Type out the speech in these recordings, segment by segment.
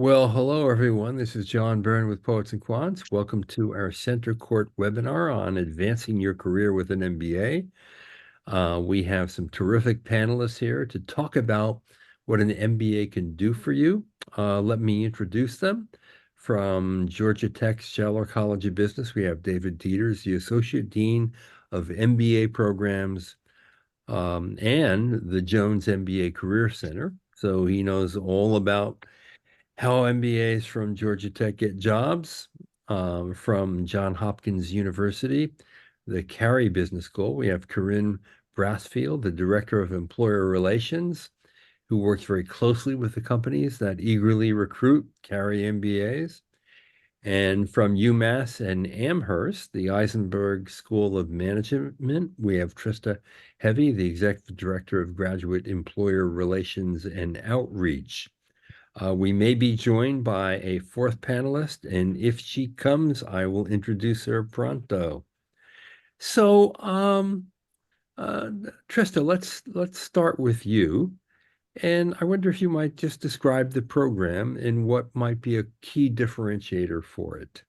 Well, hello everyone. This is John Byrne with Poets and Quants. Welcome to our Center Court webinar on advancing your career with an MBA. We have some terrific panelists here to talk about what an MBA can do for you. Let me introduce them. From Georgia Tech Scheller College of Business, we have David Dieters, the Associate Dean of MBA Programs and the Jones MBA Career Center. So he knows all about how MBAs from Georgia Tech get jobs. From Johns Hopkins University, the Carey Business School, we have Corinne Brassfield, the Director of Employer Relations, who works very closely with the companies that eagerly recruit Carey MBAs. And from UMass and Amherst, the Isenberg School of Management, we have Trista Heavy, the Executive Director of Graduate Employer Relations and Outreach. We may be joined by a fourth panelist, and if she comes, I will introduce her pronto. So, Trista, let's start with you. And I wonder if you might just describe the program and what might be a key differentiator for it.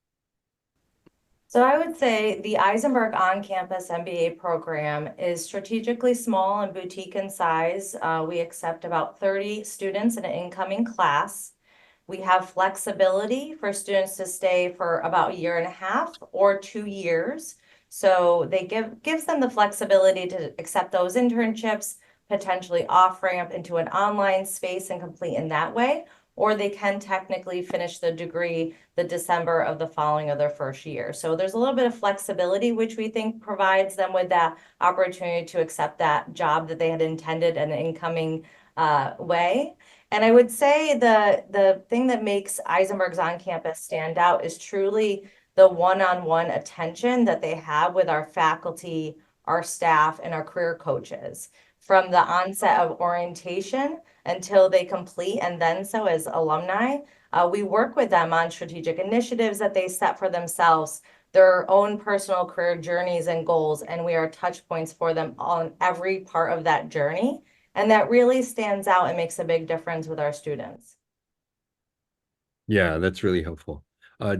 So I would say the Isenberg on-campus MBA program is strategically small and boutique in size. We accept about 30 students in an incoming class. We have flexibility for students to stay for about a year and a half or 2 years. So they gives them the flexibility to accept those internships, potentially off-ramp into an online space and complete in that way, or they can technically finish the degree the December of the following of their first year. So there's a little bit of flexibility, which we think provides them with that opportunity to accept that job that they had intended in an incoming way. And I would say the thing that makes Isenberg's on campus stand out is truly the one-on-one attention that they have with our faculty, our staff, and our career coaches. From the onset of orientation until they complete and then so as alumni, we work with them on strategic initiatives that they set for themselves, their own personal career journeys and goals, and we are touch points for them on every part of that journey. And that really stands out and makes a big difference with our students. Yeah, that's really helpful.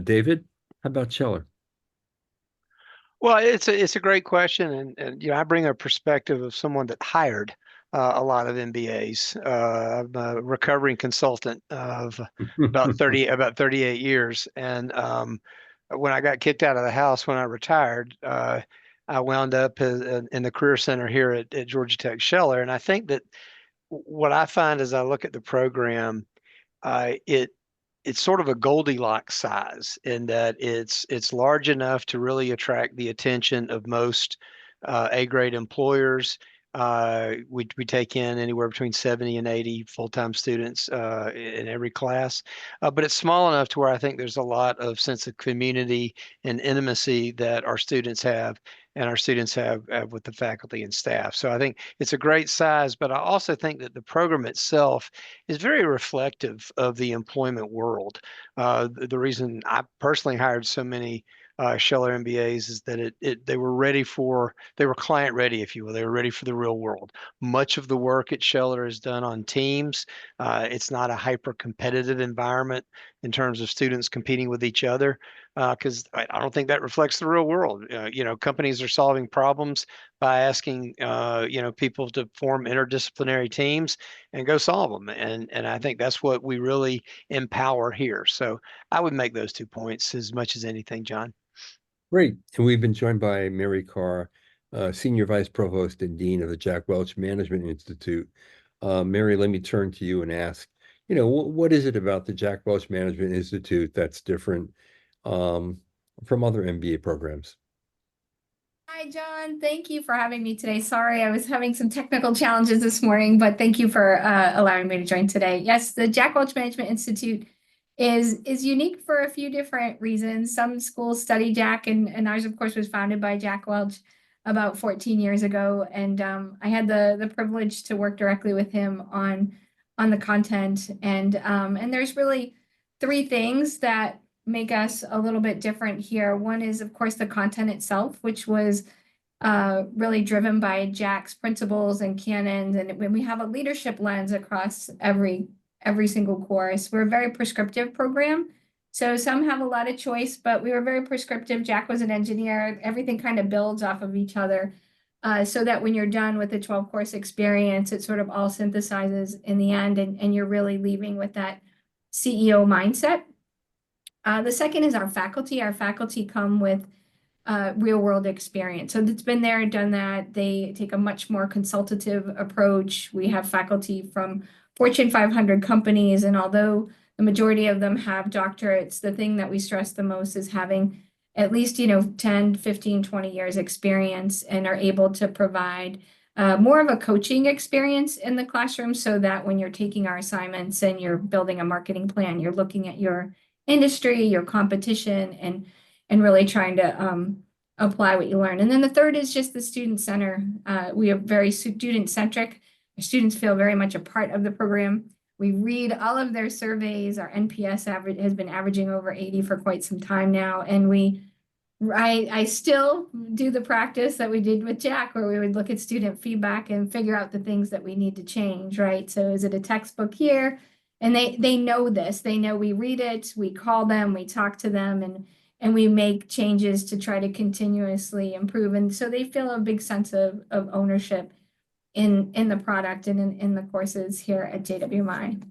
David, how about Scheller? Well, it's a great question, and I bring a perspective of someone that hired a lot of MBAs. I'm a recovering consultant of about 38 years, and when I got kicked out of the house when I retired, I wound up in the Career Center here at Georgia Tech Scheller, and I think that what I find as I look at the program, it's sort of a Goldilocks size in that it's large enough to really attract the attention of most A-grade employers. We take in anywhere between 70 and 80 full-time students in every class, but it's small enough to where I think there's a lot of sense of community and intimacy that our students have and our students have with the faculty and staff. So I think it's a great size, but I also think that the program itself is very reflective of the employment world. The reason I personally hired so many Scheller MBAs is that they were client ready, if you will. They were ready for the real world. Much of the work at Scheller is done on teams. It's not a hyper competitive environment in terms of students competing with each other, because I don't think that reflects the real world. Companies are solving problems by asking people to form interdisciplinary teams and go solve them. And I think that's what we really empower here. So I would make those 2 points as much as anything, John. Great. And we've been joined by Mary Carr, Senior Vice Provost and Dean of the Jack Welch Management Institute. Mary, let me turn to you and ask, what is it about the Jack Welch Management Institute that's different from other MBA programs? Hi, John. Thank you for having me today. Sorry, I was having some technical challenges this morning, but thank you for allowing me to join today. Yes, the Jack Welch Management Institute is unique for a few different reasons. Some schools study Jack, and ours, of course, was founded by Jack Welch about 14 years ago. And I had the privilege to work directly with him on the content. And there's really three things that make us a little bit different here. One is, of course, the content itself, which was really driven by Jack's principles and canons. And when we have a leadership lens across every every single course. We're a very prescriptive program. So some have a lot of choice, but we were very prescriptive. Jack was an engineer. Everything kind of builds off of each other. So that when you're done with the 12-course experience, it sort of all synthesizes in the end, and you're really leaving with that CEO mindset. The second is our faculty. Our faculty come with real world experience. So it's been there and done that. They take a much more consultative approach. We have faculty from Fortune 500 companies, and although the majority of them have doctorates, the thing that we stress the most is having at least, 10, 15, 20 years experience, and are able to provide more of a coaching experience in the classroom, so that when you're taking our assignments and you're building a marketing plan, you're looking at your industry, your competition, and really trying to apply what you learn. And then the third is just the student center. We are very student centric. Our students feel very much a part of the program. We read all of their surveys. Our NPS average has been averaging over 80 for quite some time now. And I still do the practice that we did with Jack, where we would look at student feedback and figure out the things that we need to change, right? So is it a textbook here? And they know this. They know we read it, we call them, we talk to them, and we make changes to try to continuously improve. And so they feel a big sense of ownership in the product and in the courses here at JWMI.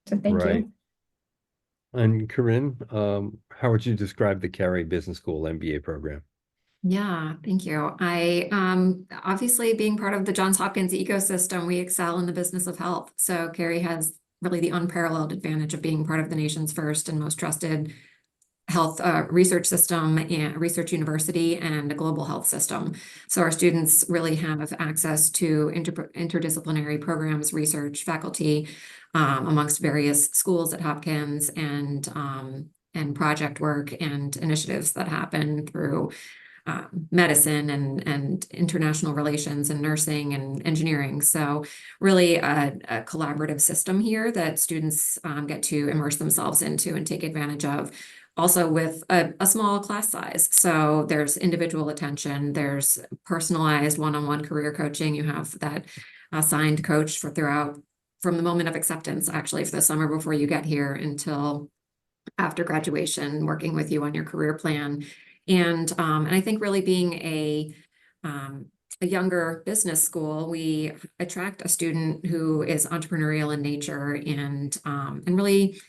So thank you. And Corinne, how would you describe the Carey Business School MBA program? Yeah, thank you. I obviously, being part of the Johns Hopkins ecosystem, we excel in the business of health. So Carey has really the unparalleled advantage of being part of the nation's first and most trusted health research system and research university and a global health system. So our students really have access to interdisciplinary programs, research, faculty, amongst various schools at Hopkins, and project work and initiatives that happen through medicine and international relations and nursing and engineering. So really a collaborative system here that students get to immerse themselves into and take advantage of. Also with a small class size. So there's individual attention, there's personalized one-on-one career coaching. You have that assigned coach from the moment of acceptance, actually, for the summer before you get here until after graduation, working with you on your career plan. And I think really being a younger business school, we attract a student who is entrepreneurial in nature and really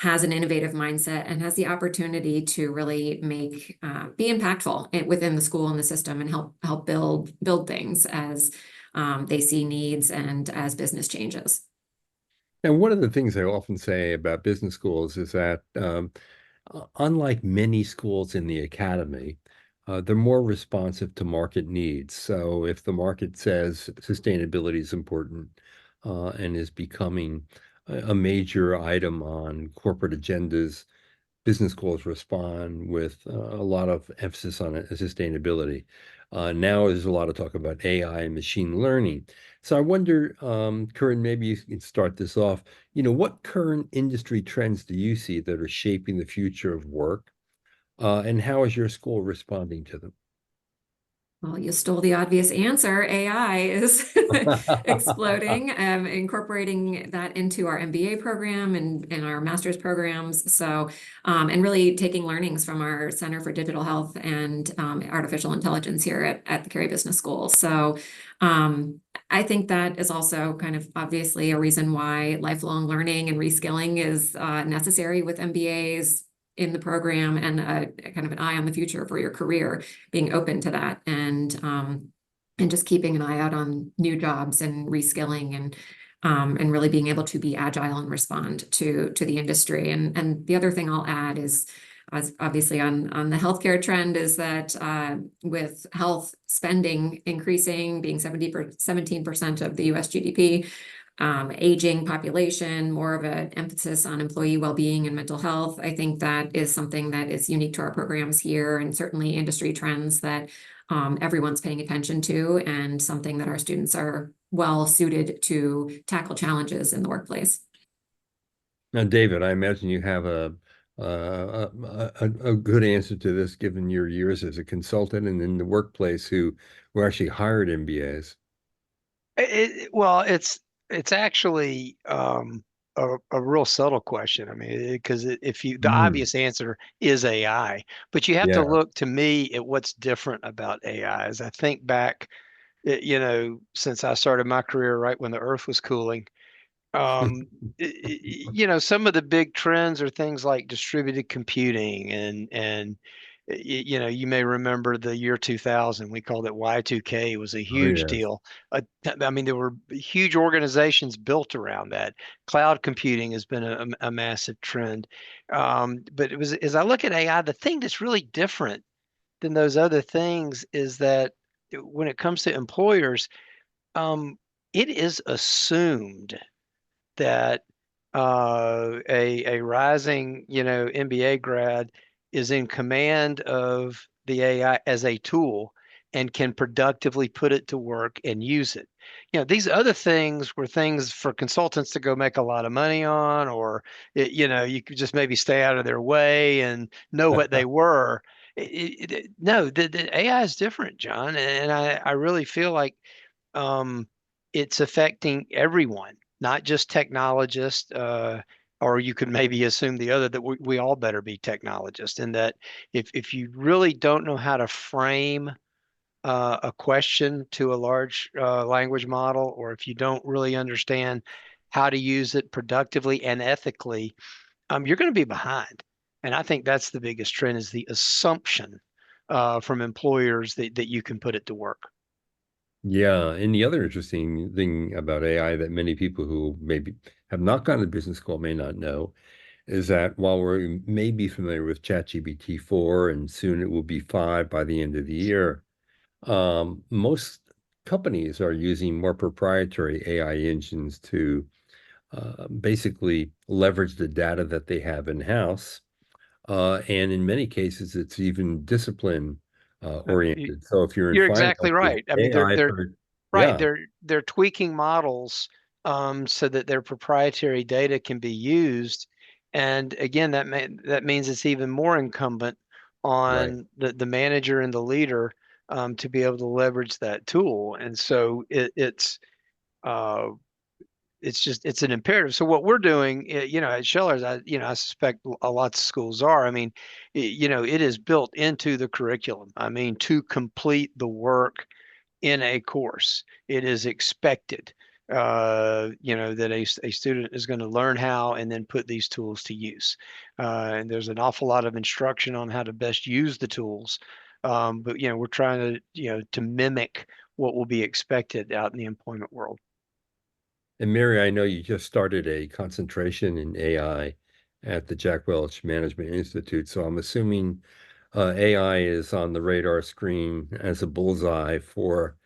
has an innovative mindset and has the opportunity to really be impactful within the school and the system, and help build things as they see needs and as business changes. And one of the things I often say about business schools is that unlike many schools in the academy, they're more responsive to market needs. So if the market says sustainability is important and is becoming a major item on corporate agendas, business schools respond with a lot of emphasis on sustainability. Now there's a lot of talk about AI and machine learning. So I wonder, Corinne, maybe you can start this off. What current industry trends do you see that are shaping the future of work? And how is your school responding to them? Well, you stole the obvious answer. AI is exploding, incorporating that into our MBA program and our master's programs. So, and really taking learnings from our Center for Digital Health and Artificial Intelligence here at the Carey Business School. So, I think that is also kind of obviously a reason why lifelong learning and reskilling is necessary with MBAs in the program, and kind of an eye on the future for your career, being open to that, and just keeping an eye out on new jobs and reskilling, and really being able to be agile and respond to the industry. And the other thing I'll add is, obviously on the healthcare trend, is that with health spending increasing, being 17% of the US GDP, aging population, more of an emphasis on employee well-being and mental health. I think that is something that is unique to our programs here, and certainly industry trends that everyone's paying attention to, and something that our students are well suited to tackle challenges in the workplace. Now, David, I imagine you have a good answer to this, given your years as a consultant and in the workplace who actually hired MBAs. Well, it's actually a real subtle question. I mean, because if you, the Mm, obvious answer is AI, but you have to yeah. look to me at what's different about AI. As I think back, you know, since I started my career right when the Earth was cooling, you know, some of the big trends are things like distributed computing you know, you may remember the year 2000, we called it Y2K. It was a Oh, huge yes. deal. I mean, there were huge organizations built around that. Cloud computing has been a massive trend. But it was, as I look at AI, the thing that's really different than those other things is that when it comes to employers, it is assumed that a rising, you know, MBA grad is in command of the AI as a tool and can productively put it to work and use it. You know, these other things were things for consultants to go make a lot of money on, or you know, you could just maybe stay out of their way and know what they were. No, the AI is different, John, and I really feel like um, it's affecting everyone, not just technologists. Or you could maybe assume the other, that we all better be technologists, and that if you really don't know how to frame a question to a large language model, or if you don't really understand how to use it productively and ethically, you're going to be behind. And I think that's the biggest trend, is the assumption from employers that you can put it to work. Yeah, and the other interesting thing about AI that many people who maybe have not gone to business school may not know is that while we may be familiar with ChatGPT 4 and soon it will be 5 by the end of the year, most companies are using more proprietary AI engines to basically leverage the data that they have in-house. And in many cases, it's even discipline oriented. So if you're in You're finance, exactly right. I mean, AI for, right. yeah, They're tweaking models so that their proprietary data can be used. And again, that means it's even more incumbent right. on the manager and the leader to be able to leverage that tool. And so uh, it's an imperative. So what we're doing, you know, at Schellers, I suspect a lot of schools are. I mean, you know, it is built into the curriculum. I mean, to complete the work in a course, it is expected, you know, that a student is going to learn how and then put these tools to use. And there's an awful lot of instruction on how to best use the tools. But, you know, we're trying to, you know, to mimic what will be expected out in the employment world. And Mary, I know you just started a concentration in AI at the Jack Welch Management Institute. So I'm assuming AI is on the radar screen as a bullseye for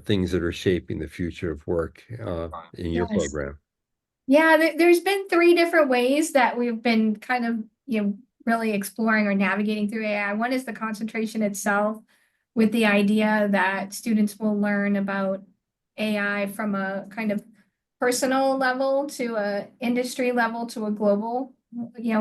things that are shaping the future of work in your Yes. program. Yeah, there's been three different ways that we've been kind of, really exploring or navigating through AI. One is the concentration itself, with the idea that students will learn about AI from a kind of personal level to a industry level to a global,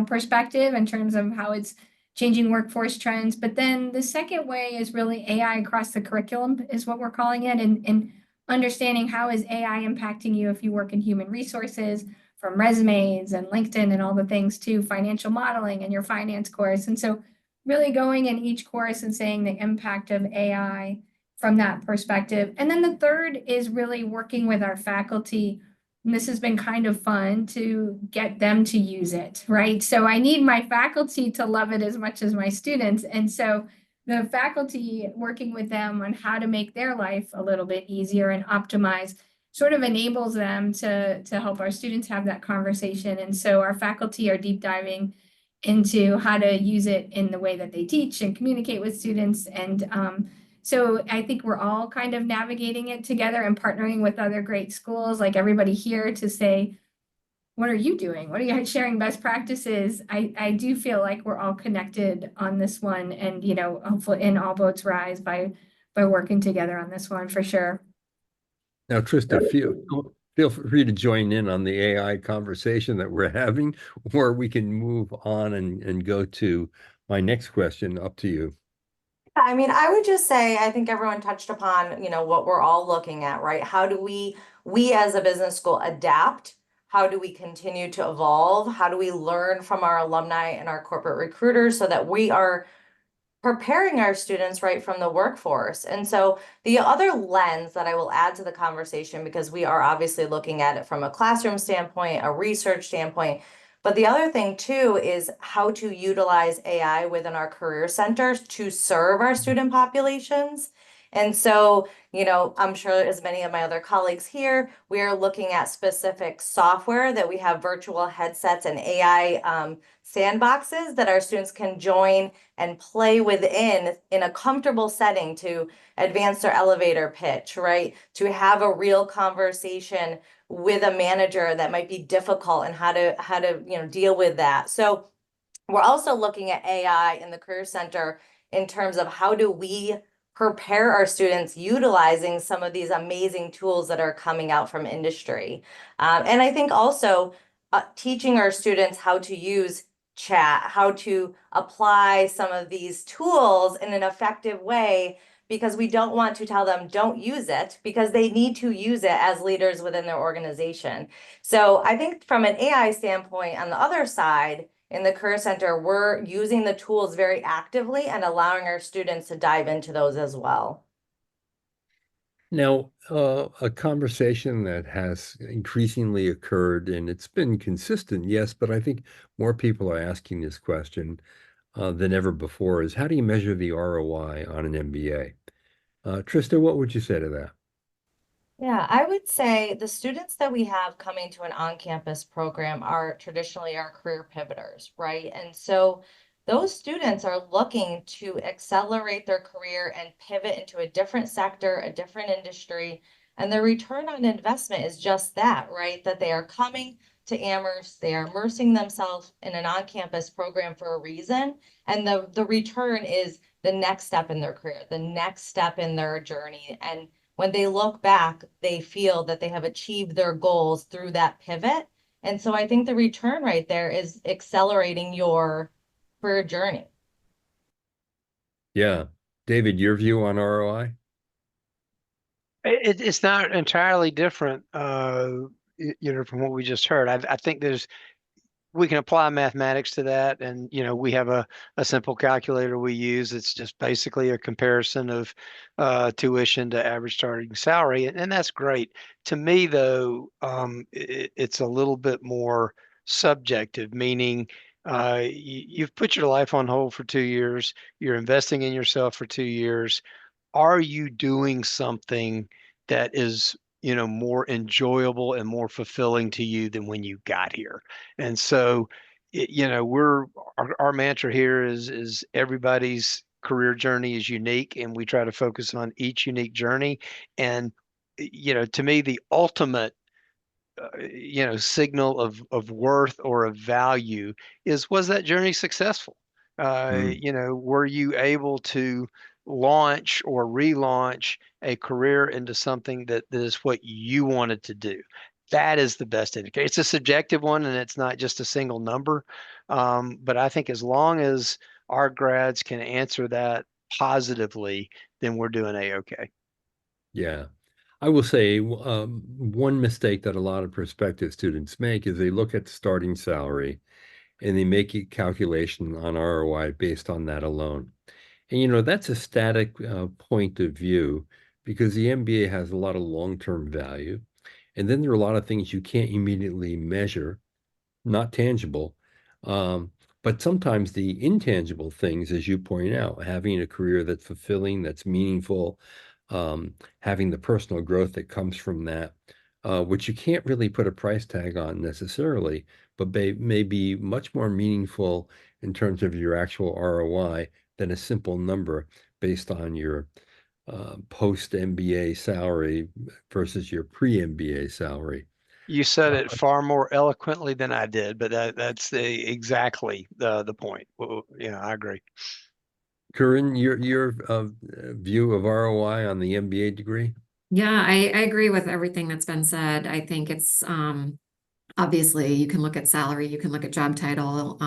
perspective in terms of how it's changing workforce trends. But then the second way is really AI across the curriculum, is what we're calling it, and understanding how is AI impacting you if you work in human resources, from resumes and LinkedIn and all the things to financial modeling and your finance course. And so really going in each course and saying the impact of AI from that perspective. And then the third is really working with our faculty. And this has been kind of fun to get them to use it, right? So I need my faculty to love it as much as my students. And so the faculty, working with them on how to make their life a little bit easier and optimize, sort of enables them to help our students have that conversation. And so our faculty are deep diving into how to use it in the way that they teach and communicate with students. And so I think we're all kind of navigating it together and partnering with other great schools, like everybody here, to say, what are you doing? What are you sharing best practices? I do feel like we're all connected on this one, and hopefully, and all boats rise by working together on this one for sure. Now, Trista, feel free to join in on the AI conversation that we're having, or we can move on and go to my next question. Up to you. I mean, I would just say, I think everyone touched upon, what we're all looking at, right? How do we as a business school adapt how do we continue to evolve? How do we learn from our alumni and our corporate recruiters so that we are preparing our students right from the workforce? And so the other lens that I will add to the conversation, because we are obviously looking at it from a classroom standpoint, a research standpoint, but the other thing too is how to utilize AI within our career centers to serve our student populations. And so, I'm sure as many of my other colleagues here, we are looking at specific software that we have virtual headsets and AI sandboxes that our students can join and play within in a comfortable setting to advance their elevator pitch, right? To have a real conversation with a manager that might be difficult and how to deal with that. So we're also looking at AI in the Career Center in terms of how do we prepare our students utilizing some of these amazing tools that are coming out from industry. And I think also teaching our students how to use chat, how to apply some of these tools in an effective way, because we don't want to tell them don't use it, because they need to use it as leaders within their organization. So I think from an AI standpoint, on the other side, in the Career Center, we're using the tools very actively and allowing our students to dive into those as well. Now, a conversation that has increasingly occurred, and it's been consistent, yes, but I think more people are asking this question than ever before, is how do you measure the ROI on an MBA? Trista, what would you say to that? Yeah, I would say the students that we have coming to an on-campus program are traditionally our career pivoters, right? And so those students are looking to accelerate their career and pivot into a different sector, a different industry. And the return on investment is just that, right? That they are coming to Amherst, they are immersing themselves in an on-campus program for a reason. And the return is the next step in their career, the next step in their journey. And when they look back, they feel that they have achieved their goals through that pivot. And so I think the return right there is accelerating your career journey. Yeah. David, your view on ROI? It's not entirely different, from what we just heard. I think we can apply mathematics to that, and we have a simple calculator we use. It's just basically a comparison of tuition to average starting salary, and that's great. To me, though, it's a little bit more subjective, meaning you've put your life on hold for 2 years. You're investing in yourself for 2 years. Are you doing something that is more enjoyable and more fulfilling to you than when you got here? And so our mantra here is everybody's career journey is unique, and we try to focus on each unique journey. And to me, the ultimate signal of worth or of value was that journey successful? Were you able to launch or relaunch a career into something that is what you wanted to do? That is the best indicator. It's a subjective one, and it's not just a single number. But I think as long as our grads can answer that positively, then we're doing A-okay. Yeah. I will say one mistake that a lot of prospective students make is they look at starting salary and they make a calculation on ROI based on that alone. And that's a static point of view, because the MBA has a lot of long-term value. And then there are a lot of things you can't immediately measure, not tangible. But sometimes the intangible things, as you point out, having a career that's fulfilling, that's meaningful, having the personal growth that comes from that, which you can't really put a price tag on necessarily, but may be much more meaningful in terms of your actual ROI than a simple number based on your post-MBA salary versus your pre-MBA salary. You said it far more eloquently than I did, but that's exactly the point. Well, yeah, I agree. Corinne, your view of ROI on the MBA degree? Yeah, I agree with everything that's been said. I think it's obviously you can look at salary, you can look at job title,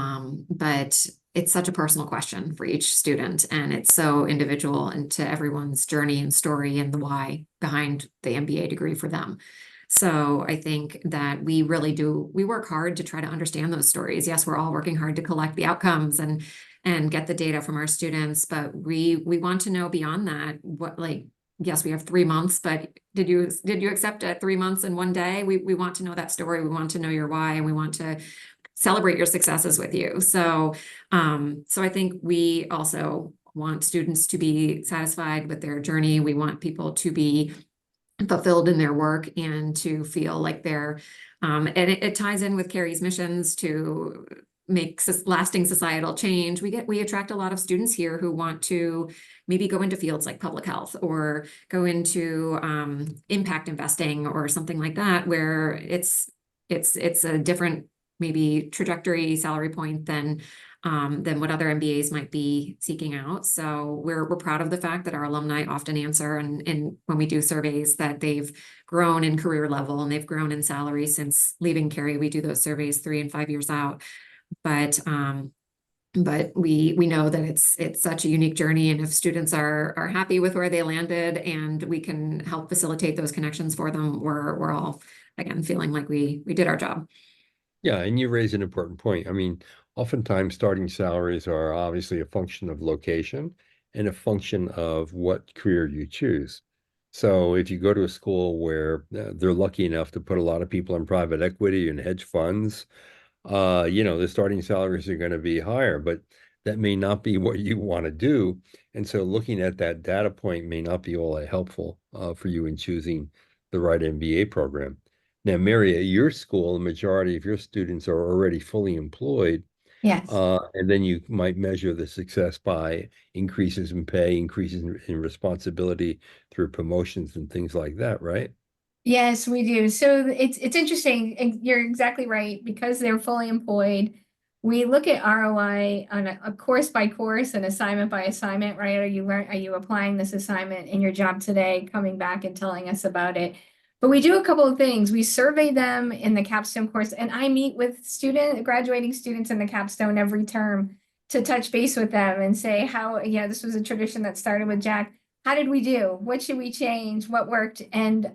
but it's such a personal question for each student, and it's so individual into everyone's journey and story and the why behind the MBA degree for them. So I think that we really we work hard to try to understand those stories. Yes, we're all working hard to collect the outcomes and get the data from our students, but we want to know beyond that what, like, yes, we have 3 months, but did you accept at 3 months and 1 day? We want to know that story. We want to know your why, and we want to celebrate your successes with you. So I think we also want students to be satisfied with their journey. We want people to be fulfilled in their work and to feel like they're, and it ties in with Carey's missions to make lasting societal change. We attract a lot of students here who want to maybe go into fields like public health or go into impact investing or something like that, where it's a different maybe trajectory, salary point than what other MBAs might be seeking out. So we're proud of the fact that our alumni often answer, and when we do surveys, that they've grown in career level and they've grown in salary since leaving Carey. We do those surveys 3 and 5 years out, but we know that it's such a unique journey, and if students are happy with where they landed and we can help facilitate those connections for them, we're all, again, feeling like we did our job. Yeah, and you raise an important point. I mean, oftentimes starting salaries are obviously a function of location and a function of what career you choose. So if you go to a school where they're lucky enough to put a lot of people in private equity and hedge funds, the starting salaries are going to be higher, but that may not be what you want to do. And so looking at that data point may not be all that helpful for you in choosing the right MBA program. Now, Mary, at your school, the majority of your students are already fully employed, Yes. and then you might measure the success by increases in pay, increases in responsibility through promotions and things like that, right? Yes, we do. So it's interesting, and you're exactly right, because they're fully employed. We look at ROI on a course by course and assignment by assignment, right? Are you applying this assignment in your job today, coming back and telling us about it? But we do a couple of things. We survey them in the capstone course, and I meet with graduating students in the capstone every term to touch base with them and say how, this was a tradition that started with Jack. How did we do? What should we change? What worked? And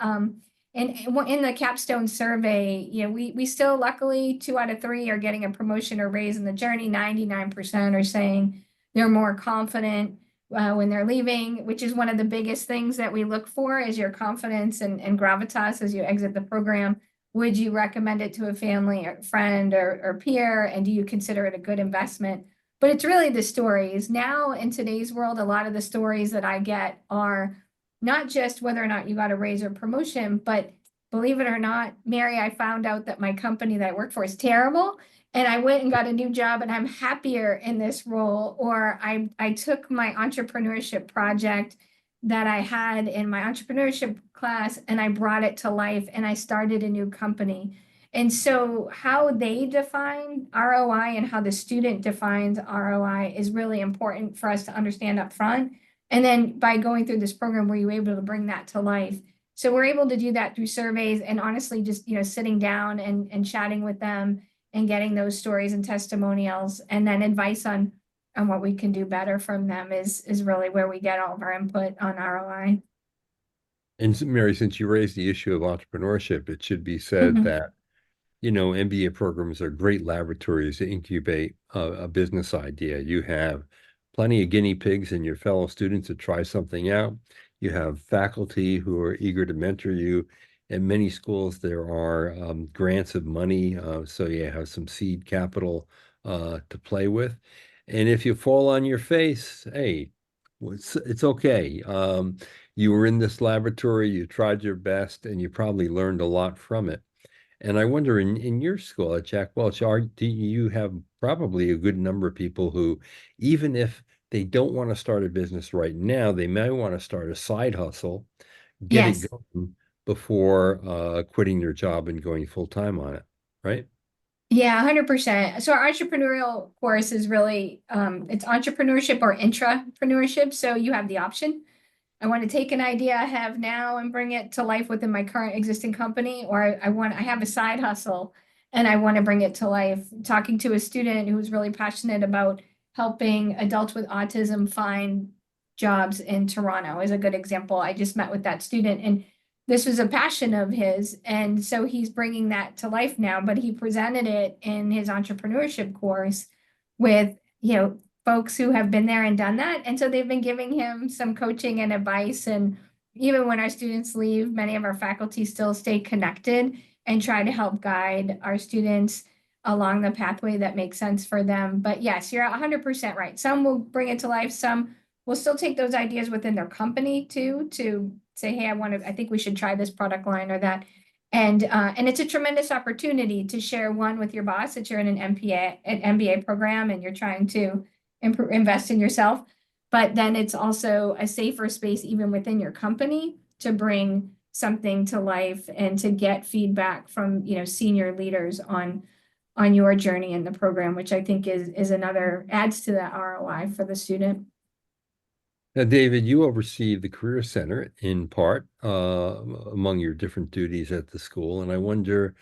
in the capstone survey, we still, luckily, 2 out of 3 are getting a promotion or raise in the journey. 99% are saying they're more confident when they're leaving, which is one of the biggest things that we look for, is your confidence and gravitas as you exit the program. Would you recommend it to a family or friend or peer? And do you consider it a good investment? But it's really the stories. Now, in today's world, a lot of the stories that I get are not just whether or not you got a raise or promotion, but believe it or not, Mary, I found out that my company that I work for is terrible, and I went and got a new job and I'm happier in this role. Or I took my entrepreneurship project that I had in my entrepreneurship class and I brought it to life and I started a new company. And so how they define ROI and how the student defines ROI is really important for us to understand up front. And then by going through this program, were you able to bring that to life? So we're able to do that through surveys, and honestly, just sitting down and chatting with them and getting those stories and testimonials, and then advice on what we can do better from them is really where we get all of our input on ROI. And Mary, since you raised the issue of entrepreneurship, it should be said that MBA programs are great laboratories to incubate a business idea. You have plenty of guinea pigs and your fellow students to try something out. You have faculty who are eager to mentor you. At many schools, there are grants of money, so you have some seed capital to play with. And if you fall on your face, hey, it's okay. You were in this laboratory, you tried your best, and you probably learned a lot from it. And I wonder, in your school at Jack Welch, do you have probably a good number of people who, even if they don't want to start a business right now, they may want to start a side hustle, get Yes. it going before quitting their job and going full time on it, right? Yeah, 100%. So our entrepreneurial course is really, it's entrepreneurship or intrapreneurship. So you have the option. I want to take an idea I have now and bring it to life within my current existing company, or I have a side hustle and I want to bring it to life. Talking to a student who's really passionate about helping adults with autism find jobs in Toronto is a good example. I just met with that student, and this was a passion of his. And so he's bringing that to life now, but he presented it in his entrepreneurship course with, folks who have been there and done that. And so they've been giving him some coaching and advice. And even when our students leave, many of our faculty still stay connected and try to help guide our students along the pathway that makes sense for them. But yes, you're 100% right. Some will bring it to life. Some will still take those ideas within their company too, to say, hey, I think we should try this product line or that. And it's a tremendous opportunity to share one with your boss that you're in an MBA program and you're trying to invest in yourself. But then it's also a safer space even within your company to bring something to life and to get feedback from, senior leaders on your journey in the program, which I think is another adds to that ROI for the student. Now, David, you oversee the Career Center in part among your different duties at the school. And I wonder,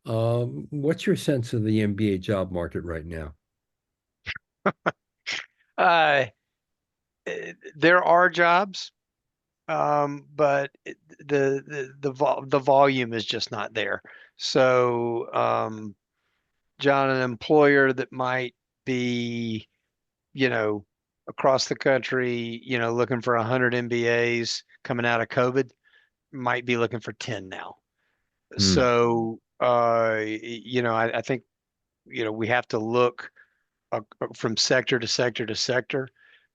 what's your sense of the MBA job market right now? There are jobs, but the volume is just not there. So, John, an employer that might be, across the country, looking for 100 MBAs coming out of COVID, might be looking for 10 now. So, I think, we have to look from sector to sector to sector.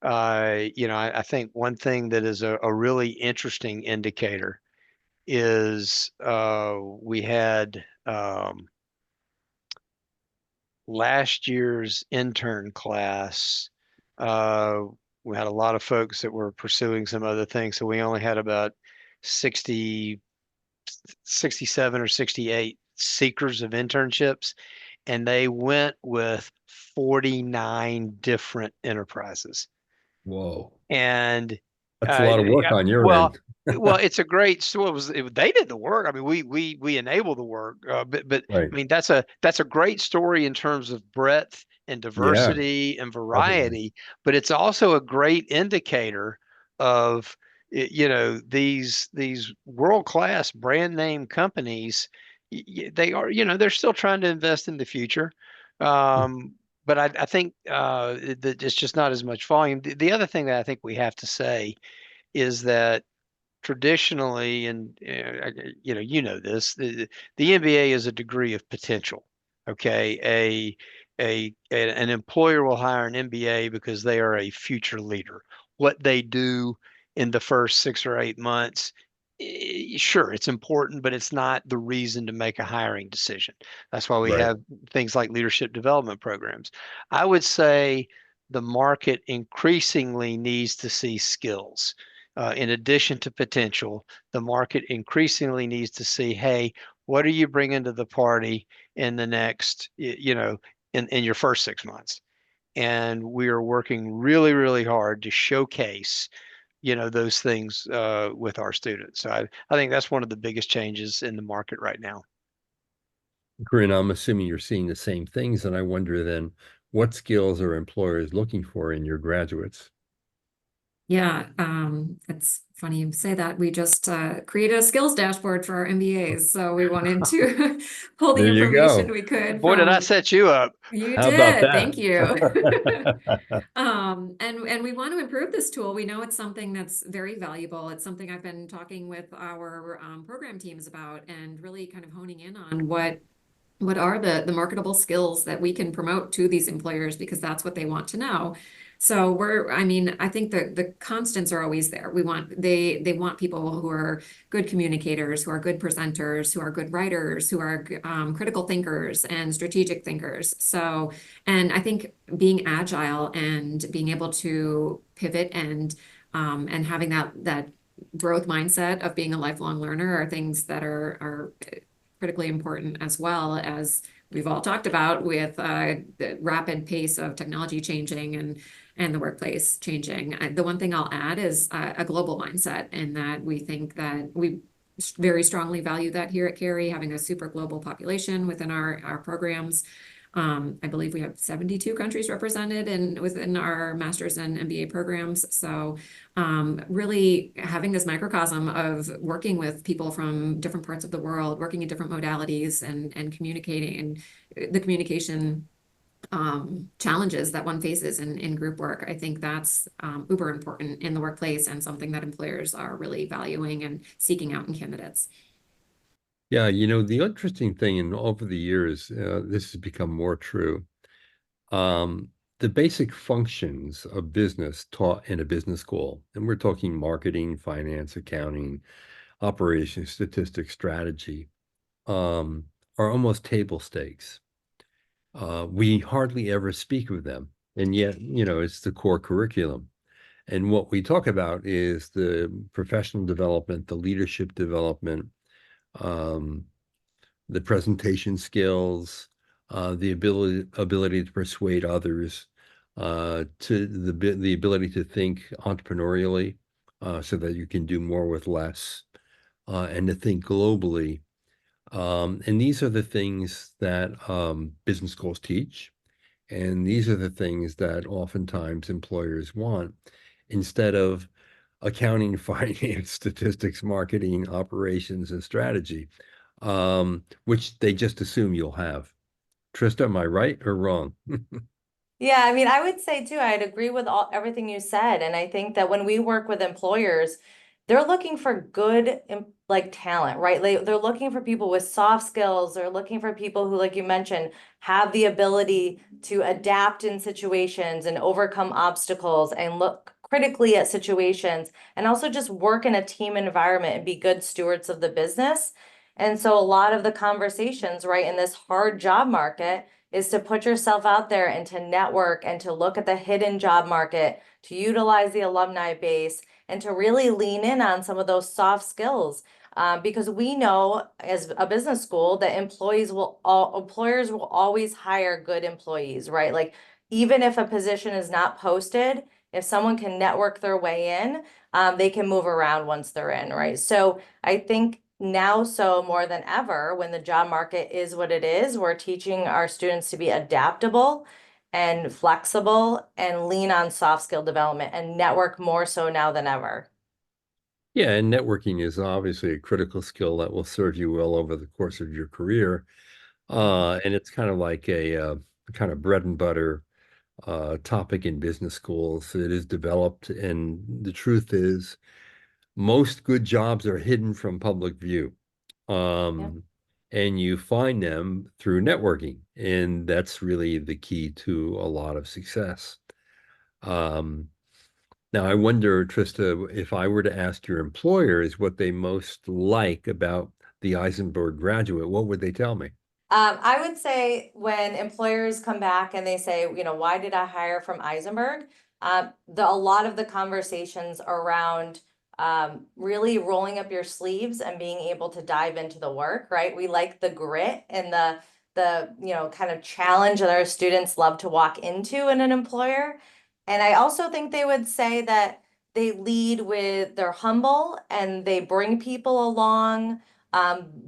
I think one thing that is a really interesting indicator is we had last year's intern class. We had a lot of folks that were pursuing some other things. So we only had about 67 or 68 seekers of internships, and they went with 49 different enterprises. Whoa. And that's a lot of work on your end. Well, it's a great story. They did the work. I mean, we enable the work, but Right. I mean that's a great story in terms of breadth and diversity and variety. But it's also a great indicator of these world-class brand name companies. They are they're still trying to invest in the future. But I think that it's just not as much volume. The other thing that I think we have to say is that traditionally, and this, the MBA is a degree of potential. Okay, an employer will hire an MBA because they are a future leader. What they do in the first 6 or 8 months, sure, it's important, but it's not the reason to make a hiring decision. That's why we have things like leadership development programs. I would say the market increasingly needs to see skills. In addition to potential, the market increasingly needs to see, hey, what are you bringing to the party in the next, in your first 6 months? And we are working really, really hard to showcase, those things with our students. So I think that's one of the biggest changes in the market right now. Corinne, I'm assuming you're seeing the same things, and I wonder then, what skills are employers looking for in your graduates? Yeah, it's funny you say that. We just created a skills dashboard for our MBAs, so we wanted to pull the information we could. Boy, did I set you up. You How did. about that? Thank you. And we want to improve this tool. We know it's something that's very valuable. It's something I've been talking with our program teams about and really kind of honing in on what are the marketable skills that we can promote to these employers, because that's what they want to know. So I think the constants are always there. They want people who are good communicators, who are good presenters, who are good writers, who are critical thinkers and strategic thinkers. So, and I think being agile and being able to pivot and having that growth mindset of being a lifelong learner are things that are critically important, as well as we've all talked about with the rapid pace of technology changing and the workplace changing. The one thing I'll add is a global mindset, and that we think that we very strongly value that here at Carey, having a super global population within our programs. I believe we have 72 countries represented within our master's and MBA programs. So really having this microcosm of working with people from different parts of the world, working in different modalities and communicating, and the communication challenges that one faces in group work. I think that's uber important in the workplace and something that employers are really valuing and seeking out in candidates. Yeah, the interesting thing, and over the years, this has become more true. The basic functions of business taught in a business school, and we're talking marketing, finance, accounting, operations, statistics, strategy, are almost table stakes. We hardly ever speak of them, and yet, it's the core curriculum. And what we talk about is the professional development, the leadership development, um, the presentation skills, the ability to persuade others, to the ability to think entrepreneurially, so that you can do more with less, and to think globally. And these are the things that business schools teach. And these are the things that oftentimes employers want instead of accounting, finance, statistics, marketing, operations, and strategy, which they just assume you'll have. Trista, am I right or wrong? Yeah, I mean, I would say too, I'd agree with everything you said. And I think that when we work with employers, they're looking for good like talent, right? They're looking for people with soft skills. They're looking for people who, like you mentioned, have the ability to adapt in situations and overcome obstacles and look critically at situations and also just work in a team environment and be good stewards of the business. And so a lot of the conversations, right, in this hard job market is to put yourself out there and to network and to look at the hidden job market, to utilize the alumni base, and to really lean in on some of those soft skills. Because we know as a business school that employers will always hire good employees, right? Like even if a position is not posted, if someone can network their way in, they can move around once they're in, right? So I think now, so more than ever, when the job market is what it is, we're teaching our students to be adaptable and flexible and lean on soft skill development and network more so now than ever. Yeah, and networking is obviously a critical skill that will serve you well over the course of your career. And it's kind of like a kind of bread and butter topic in business schools. It is developed, and the truth is, most good jobs are hidden from public view. And you find them through networking, and that's really the key to a lot of success. Um, Now, I wonder, Trista, if I were to ask your employers what they most like about the Isenberg graduate, what would they tell me? I would say when employers come back and they say, why did I hire from Isenberg? A lot of the conversations around really rolling up your sleeves and being able to dive into the work, right? We like the grit and the kind of challenge that our students love to walk into in an employer. And I also think they would say that they lead with they're humble and they bring people along.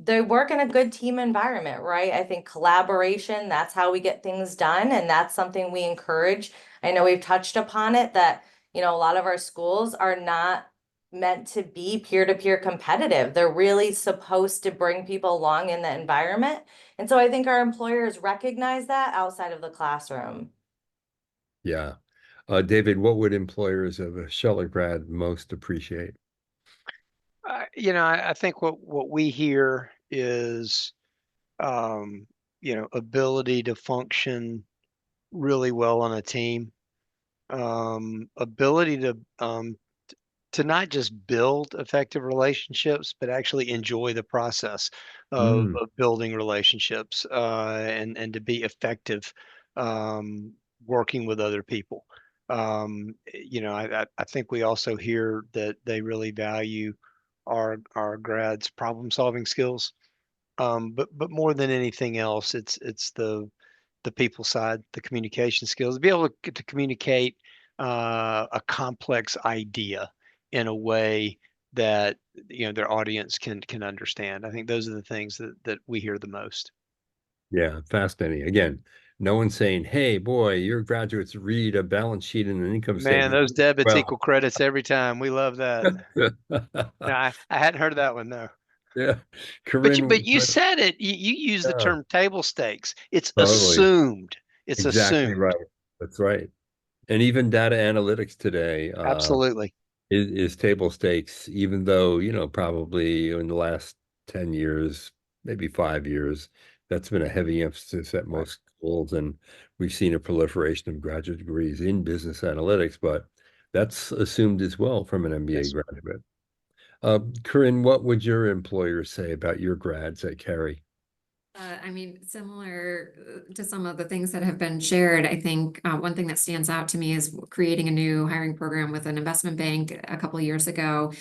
They work in a good team environment, right? I think collaboration, that's how we get things done. And that's something we encourage. I know we've touched upon it that, a lot of our schools are not meant to be peer-to-peer competitive. They're really supposed to bring people along in the environment. And so I think our employers recognize that outside of the classroom. Yeah. David, what would employers of a Scheller grad most appreciate? I think what we hear is, ability to function really well on a team, ability to not just build effective relationships, but actually enjoy the process Mm, of building relationships, and to be effective, working with other people. I think we also hear that they really value our grads' problem solving skills. But more than anything else, it's the people side, the communication skills, to be able to communicate a complex idea in a way that their audience can understand. I think those are the things that we hear the most. yeah, fascinating. Again, No one's saying, "Hey, boy, your graduates read a balance sheet and an income Man, statement." those debits Well, equal credits every time. We love that. No, I hadn't heard of that one though. yeah, But Corinne, you said it. You use the yeah, term table stakes. It's totally, assumed. It's exactly assumed. right. That's right. And even data analytics today, Absolutely. is table stakes, even though, probably in the last 10 years, maybe 5 years, that's been a heavy emphasis at Right. most schools. And we've seen a proliferation of graduate degrees in business analytics, but that's assumed as well from an MBA Yes. graduate. Corinne, what would your employer say about your grads at Carey? I mean, similar to some of the things that have been shared, I think one thing that stands out to me is creating a new hiring program with an investment bank a couple of years ago,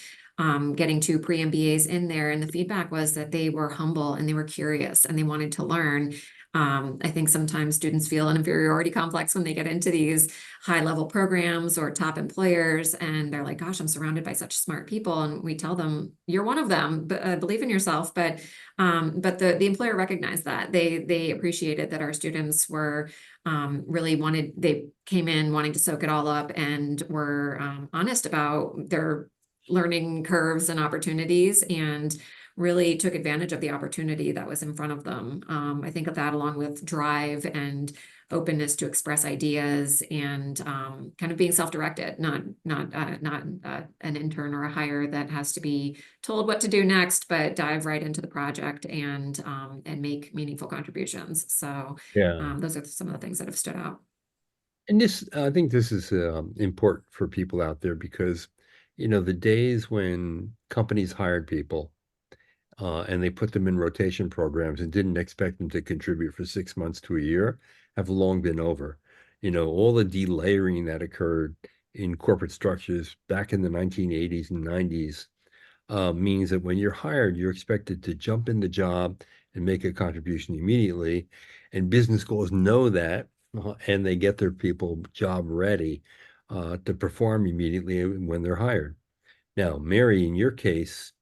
getting 2 pre-MBAs in there. And the feedback was that they were humble and they were curious and they wanted to learn. I think sometimes students feel an inferiority complex when they get into these high-level programs or top employers, and they're like, gosh, I'm surrounded by such smart people. And we tell them, you're one of them, but believe in yourself. But the employer recognized that they appreciated that our students were they came in wanting to soak it all up and were honest about their learning curves and opportunities and really took advantage of the opportunity that was in front of them. I think of that along with drive and openness to express ideas and kind of being self-directed, not an intern or a hire that has to be told what to do next, but dive right into the project and make meaningful contributions. So Yeah. those are some of the things that have stood out. And I think this is important for people out there because, the days when companies hired people and they put them in rotation programs and didn't expect them to contribute for 6 months to a year have long been over. All the delayering that occurred in corporate structures back in the 1980s and 90s means that when you're hired, you're expected to jump in the job and make a contribution immediately. And business schools know that, and they get their people job ready to perform immediately when they're hired. Now, Mary, in your case,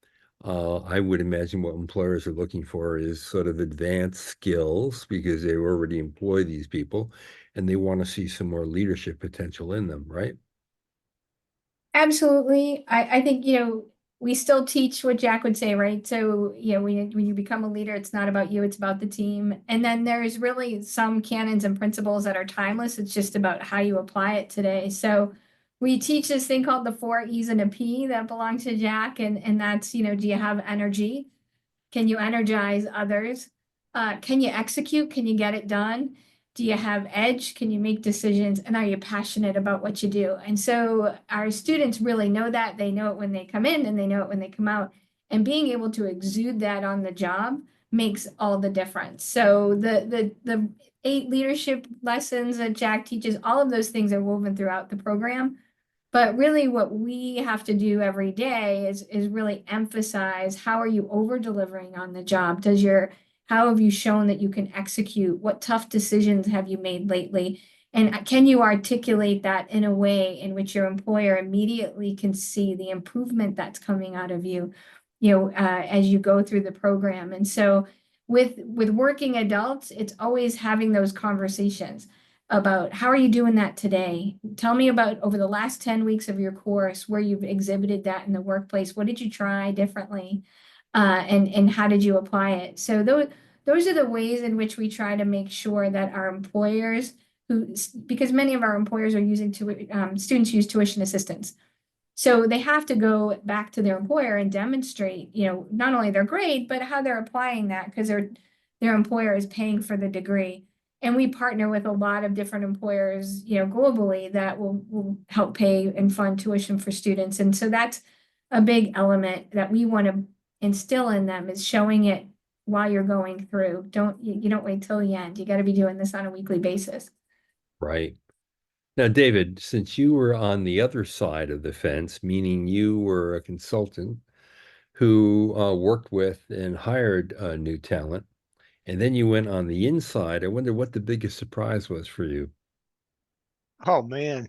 I would imagine what employers are looking for is sort of advanced skills because they already employ these people and they want to see some more leadership potential in them, right? Absolutely. I think, we still teach what Jack would say, right? So, when you become a leader, it's not about you, it's about the team. And then there's really some canons and principles that are timeless. It's just about how you apply it today. So we teach this thing called the 4 E's and a P that belong to Jack. And that's, do you have energy? Can you energize others? Can you execute? Can you get it done? Do you have edge? Can you make decisions? And are you passionate about what you do? And so our students really know that. They know it when they come in and they know it when they come out. And being able to exude that on the job makes all the difference. So the 8 leadership lessons that Jack teaches, all of those things are woven throughout the program. But really what we have to do every day is really emphasize how are you over delivering on the job? How have you shown that you can execute? What tough decisions have you made lately? And can you articulate that in a way in which your employer immediately can see the improvement that's coming out of you, as you go through the program? And so with working adults, it's always having those conversations about how are you doing that today? Tell me about over the last 10 weeks of your course where you've exhibited that in the workplace. What did you try differently? And how did you apply it? So those are the ways in which we try to make sure that our employers because many of our employers are using students use tuition assistance. So they have to go back to their employer and demonstrate, not only their grade, but how they're applying that because their employer is paying for the degree. And we partner with a lot of different employers, globally that will help pay and fund tuition for students. And so that's a big element that we want to instill in them is showing it while you're going through. You don't wait till the end. You got to be doing this on a weekly basis. Right. Now, David, since you were on the other side of the fence, meaning you were a consultant who worked with and hired new talent, and then you went on the inside, I wonder what the biggest surprise was for you. Oh man.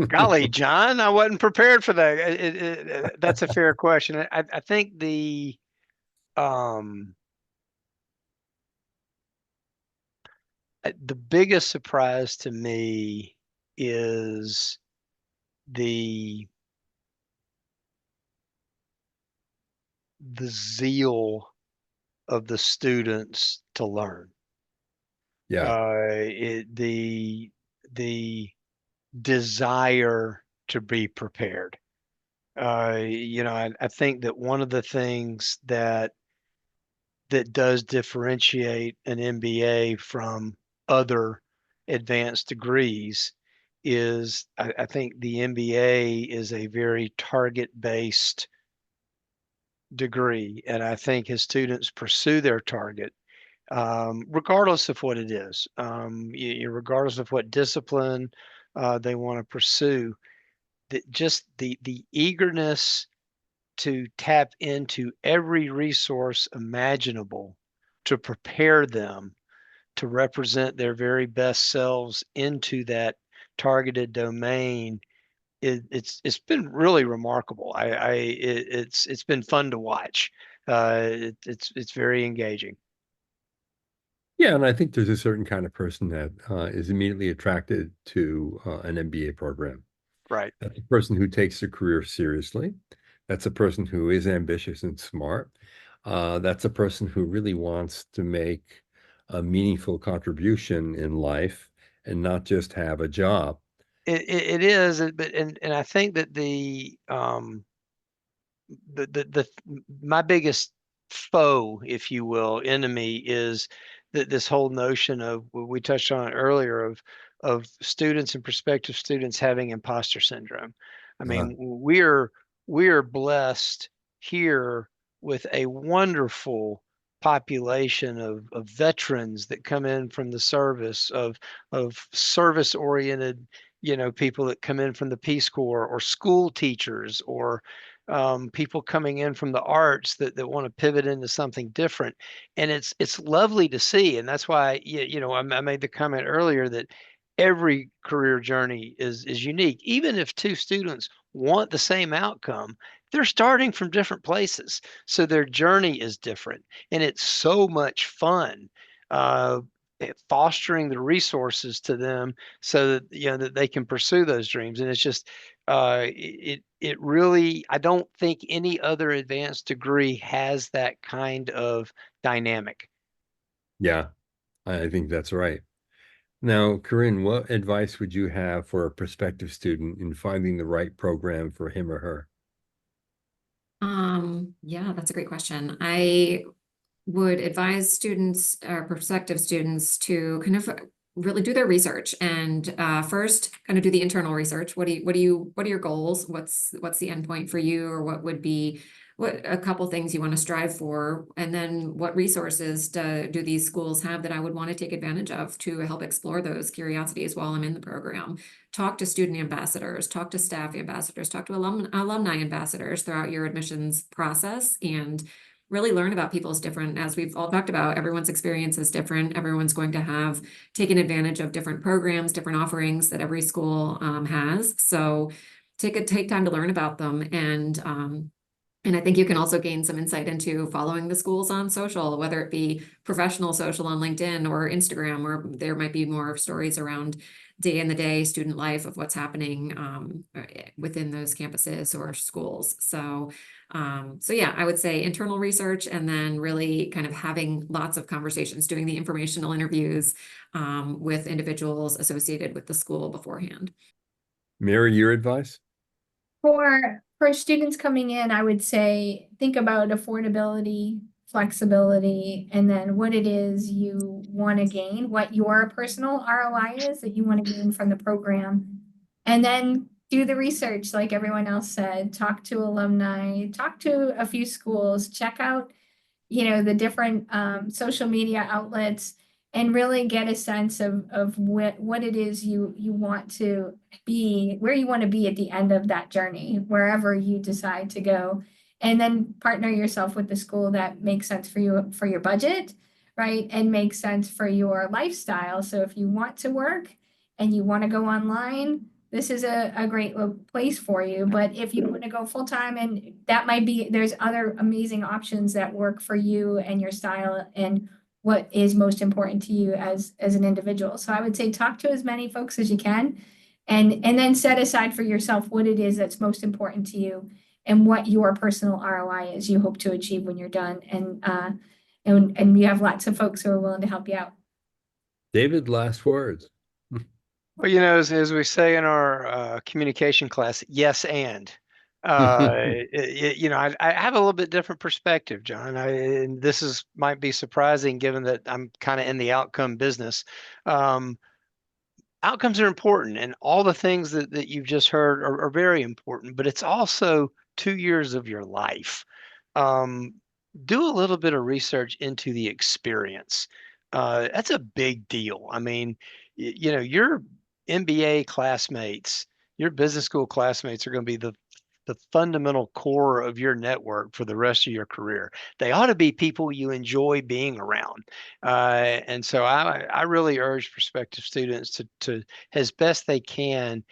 Golly, John, I wasn't prepared for that. That's a fair question. I think um, the biggest surprise to me is the zeal of the students to learn. Yeah. The desire to be prepared. I think that one of the things that does differentiate an MBA from other advanced degrees is I think the MBA is a very target-based degree, and I think as students pursue their target, regardless of what it is, regardless of what discipline they want to pursue, that just the eagerness to tap into every resource imaginable to prepare them to represent their very best selves into that targeted domain. It's been really remarkable. It's been fun to watch. It's very engaging. Yeah, and I think there's a certain kind of person that is immediately attracted to an MBA program. Right. That's a person who takes their career seriously. That's a person who is ambitious and smart. That's a person who really wants to make a meaningful contribution in life and not just have a job. It is, but and I think that my biggest foe, if you will, enemy is that this whole notion of what we touched on earlier of students and prospective students having imposter syndrome. I mean, we're blessed here with a wonderful population of veterans that come in from the service, of service oriented, people that come in from the Peace Corps, or school teachers, or people coming in from the arts that want to pivot into something different. And it's lovely to see. And that's why, I made the comment earlier that every career journey is unique. Even if two students want the same outcome, they're starting from different places. So their journey is different. And it's so much fun. Fostering the resources to them so that that they can pursue those dreams. And it's just it really, I don't think any other advanced degree has that kind of dynamic. Yeah, I think that's right. Now, Corinne, what advice would you have for a prospective student in finding the right program for him or her? Yeah, that's a great question. I would advise students, prospective students, to kind of really do their research and first kind of do the internal research. What are your goals? What's the endpoint for you, or what would be a couple things you want to strive for, and then what resources do these schools have that I would want to take advantage of to help explore those curiosities while I'm in the program. Talk to student ambassadors, talk to staff ambassadors, talk to alumni ambassadors throughout your admissions process, and really learn about people's different, as we've all talked about, everyone's experience is different. Everyone's going to have taken advantage of different programs, different offerings that every school has. So take time to learn about them. And I think you can also gain some insight into following the schools on social, whether it be professional social on LinkedIn or Instagram, where there might be more stories around day in the day student life of what's happening within those campuses or schools. So yeah, I would say internal research, and then really kind of having lots of conversations, doing the informational interviews with individuals associated with the school beforehand. Mary, your advice? For students coming in, I would say think about affordability, flexibility, and then what it is you want to gain, what your personal ROI is that you want to gain from the program. And then do the research, like everyone else said, talk to alumni, talk to a few schools, check out, the different social media outlets, and really get a sense of what it is you want to be, where you want to be at the end of that journey, wherever you decide to go. And then partner yourself with the school that makes sense for you, for your budget, right? And makes sense for your lifestyle. So if you want to work and you want to go online, this is a great place for you. But if you want to go full time, and that might be, there's other amazing options that work for you and your style and what is most important to you as an individual. So I would say talk to as many folks as you can, and then set aside for yourself what it is that's most important to you and what your personal ROI is you hope to achieve when you're done. And you have lots of folks who are willing to help you out. David, last words. Well, as we say in our communication class, yes, and. I have a little bit different perspective, John. And this might be surprising given that I'm kind of in the outcome business. Outcomes are important, and all the things that you've just heard are very important, but it's also 2 years of your life. Do a little bit of research into the experience. That's a big deal. I mean, your MBA classmates, your business school classmates are going to be the fundamental core of your network for the rest of your career. They ought to be people you enjoy being around. And so I really urge prospective students to, as best they can,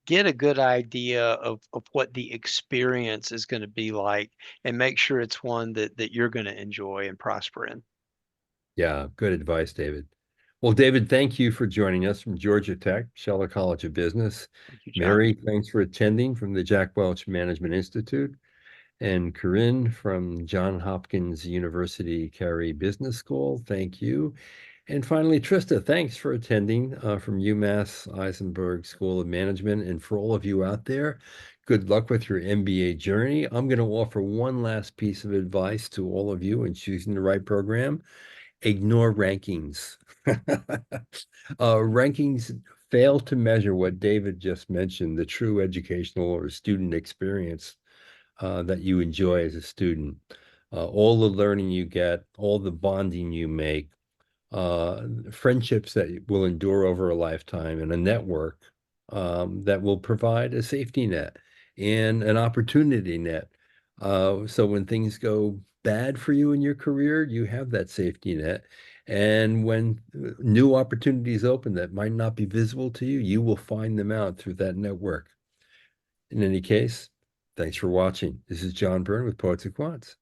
get a good idea of what the experience is going to be like and make sure it's one that you're going to enjoy and prosper in. Yeah, good advice, David. Well, David, thank you for joining us from Georgia Tech, Scheller College of Business. Thank you, John. Mary, thanks for attending from the Jack Welch Management Institute. And Corinne from Johns Hopkins University Carey Business School, thank you. And finally, Trista, thanks for attending from UMass Isenberg School of Management. And for all of you out there, good luck with your MBA journey. I'm going to offer one last piece of advice to all of you in choosing the right program. Ignore rankings. Rankings fail to measure what David just mentioned, the true educational or student experience that you enjoy as a student. All the learning you get, all the bonding you make, friendships that will endure over a lifetime, and a network that will provide a safety net and an opportunity net. So when things go bad for you in your career, you have that safety net. And when new opportunities open that might not be visible to you, you will find them out through that network. In any case, thanks for watching. This is John Byrne with Poets and Quants.